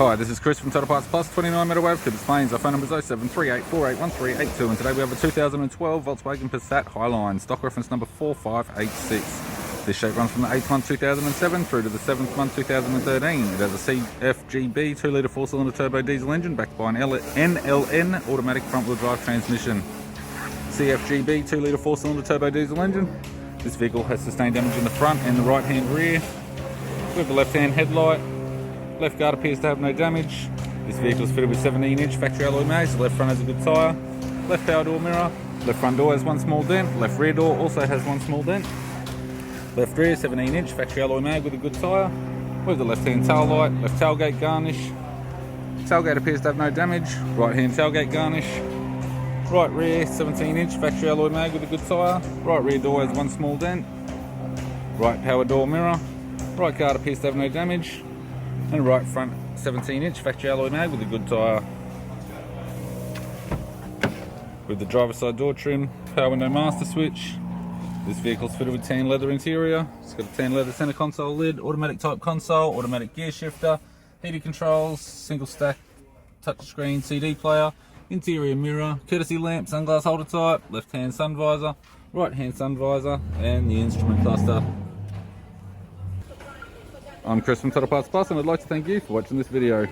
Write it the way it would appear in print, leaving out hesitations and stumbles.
Hi, this is Chris from Total Parts Plus, 29 Meadow Ave, Cooper's Plains. Our phone number is 0738481382, and today we have a 2012 Volkswagen Passat Highline, stock reference number 4586. This shape runs from the 8th month 2007 through to the 7th month 2013. It has a CFGB 2-litre 4-cylinder turbo diesel engine backed by an NLN automatic front-wheel drive transmission. CFGB 2-litre 4-cylinder turbo diesel engine. This vehicle has sustained damage in the front and the right-hand rear. We have the left-hand headlight. Left guard appears to have no damage. This vehicle is fitted with 17-inch factory alloy mags. The left front has a good tyre. Left power door mirror. Left front door has one small dent. Left rear door also has one small dent. Left rear 17-inch factory alloy mag with a good tyre. We have the left-hand tail light. Left tailgate garnish. Tailgate appears to have no damage. Right-hand tailgate garnish. Right rear 17-inch factory alloy mag with a good tyre. Right rear door has one small dent. Right power door mirror. Right guard appears to have no damage. And right front 17-inch factory alloy mag with a good tyre. With the driver's side door trim, power window master switch. This vehicle is fitted with tan leather interior. It's got a tan leather center console lid, automatic type console, automatic gear shifter, heated controls, single stack touchscreen CD player, interior mirror, courtesy lamp, sunglass holder type, left hand sun visor, right hand sun visor, and the instrument cluster. I'm Chris from Total Parts Plus, and I'd like to thank you for watching this video.